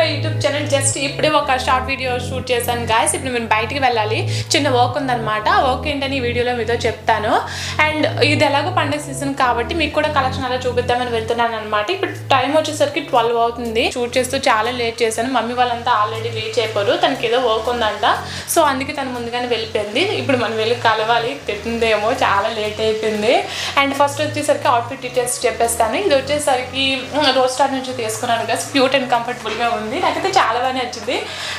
My YouTube channel. Just ఇప్పుడే ఒక short video shoot చేశాను గాయస్. ఇప్పుడు నేను బయటికి వెళ్ళాలి, చిన్న వర్క్ ఉందన్నమాట. ఆ వర్క్ ఏంటని ఈ వీడియోలో మీతో చెప్తాను. అండ్ ఇది ఎలాగో పండుగ సీజన్ కాబట్టి మీకు కూడా కలెక్షన్ అలా చూపిద్దామని వెళ్తున్నాను అనమాట. ఇప్పుడు టైం వచ్చేసరికి 12 అవుతుంది. షూట్ చేస్తూ చాలా లేట్ చేశాను. మమ్మీ వాళ్ళంతా ఆల్రెడీ రీచ్ అయిపోరు, తనకి ఏదో వర్క్ ఉందంట. సో అందుకే తను ముందుగానే వెళ్ళిపోయింది. ఇప్పుడు మనం వెళ్ళి కలవాలి, తిట్టిందేమో చాలా లేట్ అయిపోయింది. అండ్ ఫస్ట్ వచ్చేసరికి అవుట్ఫిట్ డీటెయిల్స్ చెప్పేస్తాను. ఇది వచ్చేసరికి రోడ్ స్టార్ నుంచి తీసుకున్నాను కదా, క్యూట్ అండ్ కంఫర్టబుల్గా ఉంది, నాకైతే చాలా బాగా నచ్చింది.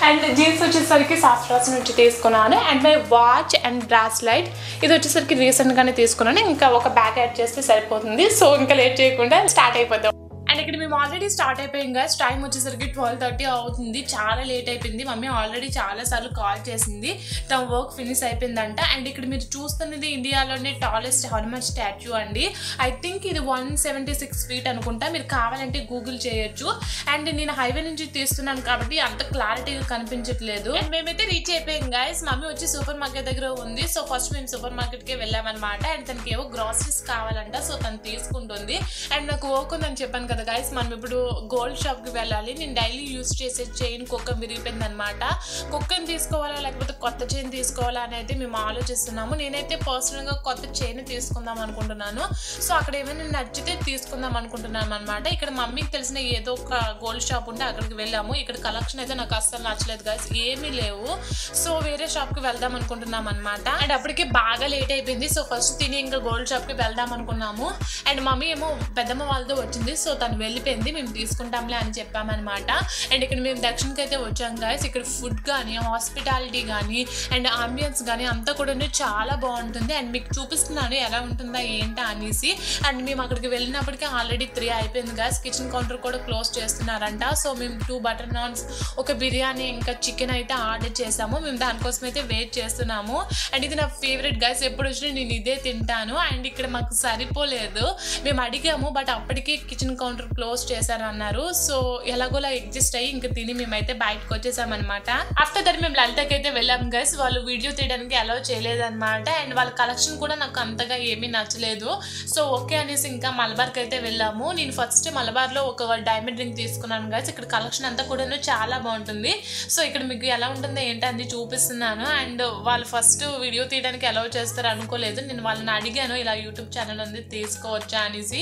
అండ్ జీన్స్ వచ్చేసరికి సాఫ్ట్రాస్ నుంచి తీసుకున్నాను. And my watch and bracelet ఇది వచ్చేసరికి రీసెంట్గానే తీసుకున్నాను. ఇంకా ఒక బ్యాగ్ యాడ్ చేస్తే సరిపోతుంది. సో ఇంకా లేట్ చేయకుండా స్టార్ట్ అయిపోతాం. అండ్ ఇక్కడ మేము ఆల్రెడీ స్టార్ట్ అయిపోయాం కదా. టైం వచ్చేసరికి 12:30 అవుతుంది. చాలా లేట్ అయిపోయింది. మమ్మీ ఆల్రెడీ చాలాసార్లు కాల్ చేసింది, తన వర్క్ ఫినిష్ అయిపోయిందంట. అండ్ ఇక్కడ మీరు చూస్తున్నది ఇండియాలోనే టాలెస్ట్ హనుమాన్ స్టాచ్యూ అండి. ఐ థింక్ ఇది 176 feet అనుకుంటా. మీరు కావాలంటే గూగుల్ చేయొచ్చు. అండ్ నేను హైవే నుంచి తీస్తున్నాను కాబట్టి అంత క్లారిటీగా కనిపించట్లేదు. అండ్ మేమైతే రీచ్ అయిపోయాం గైస్. మమ్మీ వచ్చి సూపర్ మార్కెట్ దగ్గర ఉంది. సో ఫస్ట్ మేము సూపర్ మార్కెట్కే వెళ్ళామన్నమాట. అండ్ తనకి ఏవో గ్రాసరీస్ కావాలంట, సో తను తీసుకుంటుంది. అండ్ నాకు వర్క్ ఉందని చెప్పాను కదా గైస్, మనం ఇప్పుడు గోల్డ్ షాప్కి వెళ్ళాలి. నేను డైలీ యూజ్ చేసే చైన్ కుక్క విరిగిపోయింది అనమాట. కుక్కని తీసుకోవాలా లేకపోతే కొత్త చైన్ తీసుకోవాలా అని అయితే మేము ఆలోచిస్తున్నాము. నేనైతే పర్సనల్గా కొత్త చైన్ తీసుకుందాం అనుకుంటున్నాను. సో అక్కడ ఏమైనా నచ్చితే తీసుకుందాం అనుకుంటున్నాను అనమాట. ఇక్కడ మమ్మీకి తెలిసిన ఏదో ఒక గోల్డ్ షాప్ ఉంటే అక్కడికి వెళ్ళాము. ఇక్కడ కలెక్షన్ అయితే నాకు అస్సలు నచ్చలేదు గైస్, ఏమీ లేవు. సో వేరే షాప్కి వెళ్దాం అనుకుంటున్నాం అనమాట. అండ్ అప్పటికి బాగా లేట్ అయిపోయింది. సో ఫస్ట్ తిని ఇంకా గోల్డ్ షాప్కి వెళ్దాం అనుకున్నాము. అండ్ మమ్మీ ఏమో పెద్దమ్మ వాళ్ళతో వచ్చింది, సో తను వెళ్ళిపోయింది. మేము తీసుకుంటాంలే అని చెప్పామన్నమాట. అండ్ ఇక్కడ మేము దక్షిణకి అయితే వచ్చాం గాయస్. ఇక్కడ ఫుడ్ కానీ హాస్పిటాలిటీ కానీ అండ్ ఆంబియన్స్ కానీ అంతా కూడా చాలా బాగుంటుంది. అండ్ మీకు చూపిస్తున్నాను ఎలా ఉంటుందా ఏంటా అనేసి. అండ్ మేము అక్కడికి వెళ్ళినప్పటికీ ఆల్రెడీ 3 అయిపోయింది గాయస్. కిచెన్ కౌంటర్ కూడా క్లోజ్ చేస్తున్నారంట. సో మేము 2 బటర్ నాన్స్, ఒక బిర్యానీ, ఇంకా చికెన్ అయితే ఆర్డర్ చేసాము. మేము దానికోసం అయితే వెయిట్ చేస్తున్నాము. అండ్ ఇది నా ఫేవరెట్ గాయస్, ఎప్పుడు వచ్చినా నేను ఇదే తింటాను. అండ్ ఇక్కడ మాకు సరిపోలేదు, మేము అడిగాము బట్ అప్పటికి కిచెన్ కౌంటర్ క్లోజ్ చేశారు అన్నారు. సో ఎలాగోలా అడ్జస్ట్ అయ్యి ఇంకా తిని మేమైతే బయటకు వచ్చేసామన్నమాట. ఆఫ్టర్ దట్ మేము లలితకి అయితే వెళ్ళాం గైస్. వాళ్ళు వీడియో తీయడానికి అలౌ చేయలేదన్నమాట. అండ్ వాళ్ళ కలెక్షన్ కూడా నాకు అంతగా ఏమీ నచ్చలేదు. సో ఓకే అనేసి ఇంకా మలబార్కి అయితే వెళ్ళాము. నేను ఫస్ట్ మలబార్లో ఒక డైమండ్ రింగ్ తీసుకున్నాను గైస్. ఇక్కడ కలెక్షన్ అంతా కూడా చాలా బాగుంటుంది. సో ఇక్కడ మీకు ఎలా ఉంటుందో ఏంటని చూపిస్తున్నాను. అండ్ వాళ్ళు ఫస్ట్ వీడియో తీయడానికి అలౌ చేస్తారు అనుకోలేదు. నేను వాళ్ళని అడిగాను, ఇలా యూట్యూబ్ ఛానల్ ఉంది తీసుకోవచ్చా అనేసి.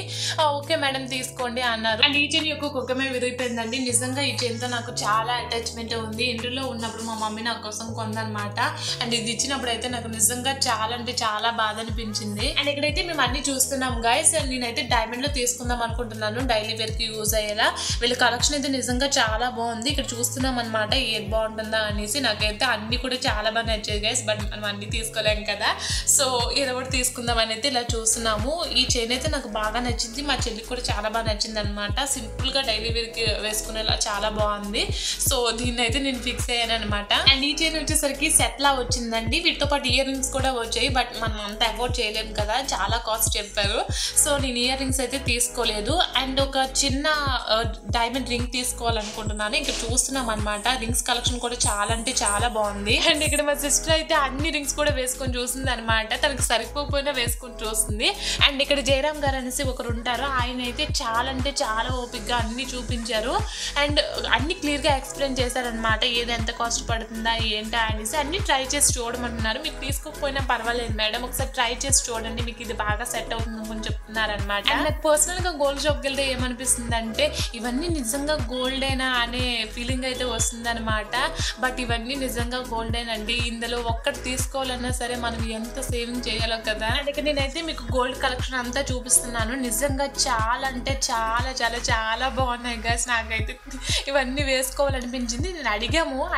ఓకే మేడం తీసుకోండి అన్నారు. అండ్ ఈ చైన్ యొక్క కుక్కమే విరిగిపోయిందండి. నిజంగా ఈ చైన్తో నాకు చాలా అటాచ్మెంట్ ఉంది. ఇంట్లో ఉన్నప్పుడు మా మమ్మీ నా కోసం కొందనమాట. అండ్ ఇది ఇచ్చినప్పుడు అయితే నాకు నిజంగా చాలా అంటే చాలా బాధ అనిపించింది. అండ్ ఇక్కడైతే మేము అన్ని చూస్తున్నాం గైస్. అండ్ నేనైతే డైమండ్ లో తీసుకుందాం అనుకుంటున్నాను, డైలీ వేర్ కి యూజ్ అయ్యేలా. వీళ్ళ కలెక్షన్ అయితే నిజంగా చాలా బాగుంది. ఇక్కడ చూస్తున్నాం అనమాట ఏది బాగుంటుందా అనేసి. నాకైతే అన్ని కూడా చాలా బాగా నచ్చాయి గైస్, బట్ మనం అన్ని తీసుకోలేం కదా. సో ఏదో ఒకటి తీసుకుందాం అని అయితే ఇలా చూస్తున్నాము. ఈ చైన్ అయితే నాకు బాగా నచ్చింది, మా చెల్లికి కూడా చాలా బాగా నచ్చింది అనమాట. సింపుల్ గా డైలీ వేర్ కి వేసుకునేలా చాలా బాగుంది. సో దీన్ని అయితే నేను ఫిక్స్ అయ్యాను అనమాట. అండ్ ఈ చైన్ వచ్చేసరికి సెట్ లా వచ్చిందండి. వీటితో పాటు ఇయర్ రింగ్స్ కూడా వచ్చాయి, బట్ మనం అంత అఫోర్డ్ చేయలేము కదా, చాలా కాస్ట్ చెప్పారు. సో నేను ఇయర్ రింగ్స్ అయితే తీసుకోలేదు. అండ్ ఒక చిన్న డైమండ్ రింగ్ తీసుకోవాలనుకుంటున్నాను. ఇంకా చూస్తున్నాం అనమాట. రింగ్స్ కలెక్షన్ కూడా చాలా అంటే చాలా బాగుంది. అండ్ ఇక్కడ మా సిస్టర్ అయితే అన్ని రింగ్స్ కూడా వేసుకొని చూస్తుంది అనమాట. తనకి సరిపోకపోయినా వేసుకొని చూస్తుంది. అండ్ ఇక్కడ జయరామ్ గారు అనేసి ఒకరు ఉంటారు, ఆయన అయితే చాలా అంటే చాలా ఓపిక్గా అన్ని చూపించారు. అండ్ అన్ని క్లియర్గా ఎక్స్ప్లెయిన్ చేశారనమాట. ఏది ఎంత కాస్ట్ పడుతుందా ఏంటా అనేసి అన్ని ట్రై చేసి చూడమంటున్నారు. మీకు తీసుకోకపోయినా పర్వాలేదు మేడం, ఒకసారి ట్రై చేసి చూడండి, మీకు ఇది బాగా సెట్ అవుతుంది అని చెప్తున్నారనమాట. అండ్ నాకు పర్సనల్గా గోల్డ్ షాప్కి వెళ్తే ఏమనిపిస్తుంది అంటే ఇవన్నీ నిజంగా గోల్డేనా అనే ఫీలింగ్ అయితే వస్తుంది అనమాట. బట్ ఇవన్నీ నిజంగా గోల్డేనండి. ఇందులో ఒక్కటి తీసుకోవాలన్నా సరే మనం ఎంత సేవింగ్ చేయాలో కదా. అండ్ ఇక్కడ నేనైతే మీకు గోల్డ్ కలెక్షన్ అంతా చూపిస్తున్నాను. నిజంగా చాలా అంటే చాలా చాలా చాలా బాగున్నాయి గైస్. నాకైతే ఇవన్నీ వేసుకోవాలనిపించింది. నేను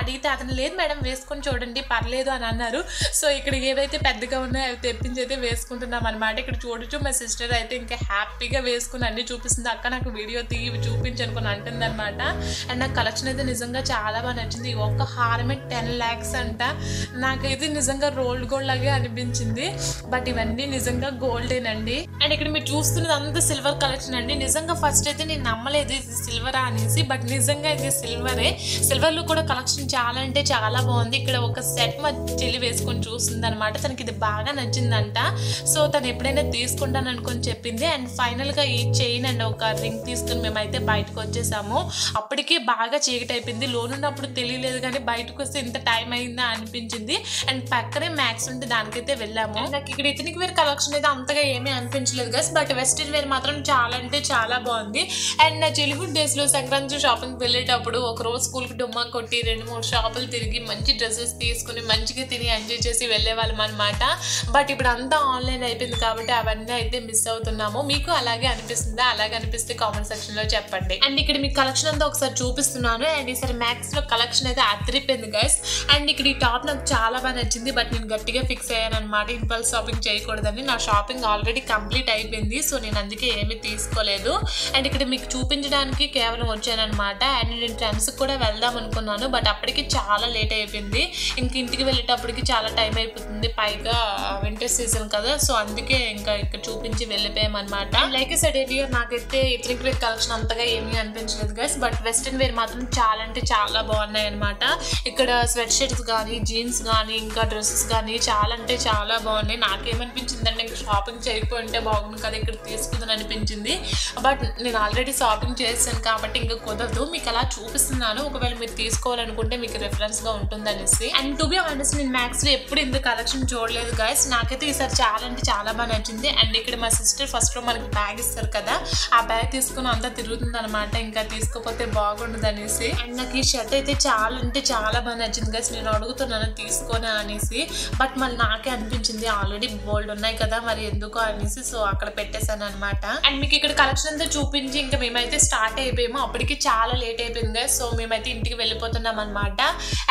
అడిగితే అతను లేదు మేడం వేసుకొని చూడండి పర్లేదు అని అన్నారు. సో ఇక్కడ ఏవైతే పెద్దగా ఉన్నాయో అవి తెప్పించి అయితే వేసుకుంటున్నాం అనమాట. ఇక్కడ చూడొచ్చు మా సిస్టర్ అయితే ఇంకా హ్యాపీగా వేసుకుని అన్ని చూపిస్తుంది. అక్క నాకు వీడియో తీవి చూపించనుకొని అంటుంది అనమాట. అండ్ నాకు కలెక్షన్ అయితే నిజంగా చాలా బాగా నచ్చింది. ఒక్క హారమే 10 lakhs అంట. నాకైతే నిజంగా రోల్డ్ గోల్డ్ లాగే అనిపించింది, బట్ ఇవన్నీ నిజంగా గోల్డేనండి. అండ్ ఇక్కడ మీరు చూస్తున్నది అంతా సిల్వర్ కలెక్షన్ అండి. నిజంగా ఫస్ట్ అయితే నేను నమ్మలేదు ఇది సిల్వరా అనేసి, బట్ నిజంగా ఇది సిల్వరే. సిల్వర్లో కూడా కలెక్షన్ చాలా అంటే చాలా బాగుంది. ఇక్కడ ఒక సెట్ మా చెల్లి వేసుకొని చూస్తుంది అనమాట. తనకి ఇది బాగా నచ్చిందంట. సో తను ఎప్పుడైనా తీసుకుంటాను అనుకొని చెప్పింది. అండ్ ఫైనల్గా ఈ చైన్ అండ్ ఒక రింగ్ తీసుకుని మేమైతే బయటకు వచ్చేసాము. అప్పటికే బాగా చీకటి అయిపోయింది. లోనున్నప్పుడు తెలియలేదు కానీ బయటకు వస్తే ఇంత టైం అయిందా అనిపించింది. అండ్ పక్కనే మ్యాక్స్ ఉంటే దానికైతే వెళ్ళాము. నాకు ఇక్కడ ఇతనికి వేర్ కలెక్షన్ అయితే అంతగా ఏమీ అనిపించలేదు గైస్, బట్ వెస్టర్న్ వేర్ మాత్రం చాలా అంటే చాలా బాగుంది. అండ్ నా చైల్డ్హుడ్ డేస్లో సంక్రాంతి షాపింగ్ వెళ్ళేటప్పుడు ఒక రోజు స్కూల్కి డుమ్మా కొట్టి 2-3 షాపులు తిరిగి మంచి డ్రెస్సెస్ తీసుకుని మంచిగా తిని ఎంజాయ్ చేసి వెళ్ళేవాళ్ళం అనమాట. బట్ ఇప్పుడు అంతా ఆన్లైన్ అయిపోయింది కాబట్టి అవన్నీ అయితే మిస్ అవుతున్నాము. మీకు అలాగే అనిపిస్తుందా? అలాగే అనిపిస్తే కామెంట్ సెక్షన్లో చెప్పండి. అండ్ ఇక్కడ మీకు కలెక్షన్ అంతా ఒకసారి చూపిస్తున్నాను. అండ్ ఈసారి మ్యాక్స్లో కలెక్షన్ అయితే అదిరిపోయింది గైస్. అండ్ ఇక్కడ ఈ టాప్ నాకు చాలా బాగా నచ్చింది, బట్ నేను గట్టిగా ఫిక్స్ అయ్యాను అనమాట ఇంపల్స్ షాపింగ్ చేయకూడదని. నా షాపింగ్ ఆల్రెడీ కంప్లీట్ అయిపోయింది, సో నేను అందుకే ఏమీ తీసుకోలేదు. అండ్ ఇక్కడ మీకు చూపించడానికి కేవలం వచ్చానమాట. అండ్ నేను ఫ్రెండ్స్కి కూడా వెళ్దాం అనుకున్నాను, బట్ అప్పటికి చాలా లేట్ అయిపోయింది. ఇంక ఇంటికి వెళ్ళేటప్పటికి చాలా టైం అయిపోతుంది, పైగా వింటర్ సీజన్ కదా, సో అందుకే ఇంకా ఇక్కడ చూపించి వెళ్ళిపోయామన్నమాట. లైక్ సెడ్ ఎర్లియర్ నాకైతే ఇథనిక్ వేర్ కలెక్షన్ అంతగా ఏమీ అనిపించలేదు గైస్, బట్ వెస్టర్న్ వేర్ మాత్రం చాలా అంటే చాలా బాగున్నాయి అనమాట. ఇక్కడ స్వెట్ షర్ట్స్ కానీ జీన్స్ కానీ ఇంకా డ్రెస్సెస్ కానీ చాలా అంటే చాలా బాగున్నాయి. నాకేమనిపించిందంటే ఇంకా షాపింగ్ చేయకపోయింటే బాగుంది కదా ఇక్కడ తీసుకుందని అనిపించింది, బట్ నేను ఆల్రెడీ షాపింగ్ చేశాను కాబట్టి ఇంకా కుదరదు. మీకు అలా చూపిస్తున్నాను, ఒకవేళ మీరు తీసుకోవాలనుకుంటే మీకు రెఫరెన్స్గా ఉంటుంది అనేసి. అండ్ టు బి ఆనెస్ట్ నేను మ్యాక్స్లో ఎప్పుడు ఇంత కలెక్షన్ చూడలేదు గైస్. నాకైతే ఈసారి చాలా అంటే చాలా బాగా నచ్చింది. అండ్ ఇక్కడ మా సిస్టర్ ఫస్ట్లో మనకి బ్యాగ్ ఇస్తారు కదా, ఆ బ్యాగ్ తీసుకుని అంతా తిరుగుతుంది అనమాట, ఇంకా తీసుకోకపోతే బాగుండదు అనేసి. అండ్ నాకు ఈ షర్ట్ అయితే చాలా అంటే చాలా బాగా నచ్చింది గైస్. నేను అడుగుతున్నాను తీసుకొని అనేసి, బట్ మళ్ళీ నాకే అనిపించింది ఆల్రెడీ బోల్డ్ ఉన్నాయి కదా మరి ఎందుకో అనేసి, సో అక్కడ పెట్టేశాను అనమాట. అండ్ మీకు ఇక్కడ కలెక్షన్ అంతా చూపించి ఇంకా మేమైతే స్టార్ట్ అయిపోయాము. అప్పటికి చాలా లేట్ అయిపోయింది గైస్, సో మేమైతే ఇంటికి వెళ్ళిపోతున్నాం అనమాట.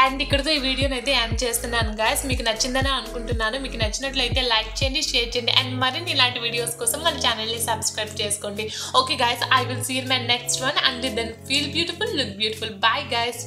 అండ్ ఇక్కడతో ఈ వీడియోని అయితే ఎండ్ చేస్తున్నాను గైస్. మీకు నచ్చిందని అనుకుంటున్నాను. మీకు నచ్చినట్లయితే లైక్ చేయండి, షేర్ చేయండి, అండ్ మరిన్ని ఇలాంటి వీడియోస్ కోసం మన ఛానల్ని సబ్స్క్రైబ్ చేసుకోండి. Okay guys, I will see you in my next one. Until then, feel beautiful, look beautiful. Bye guys.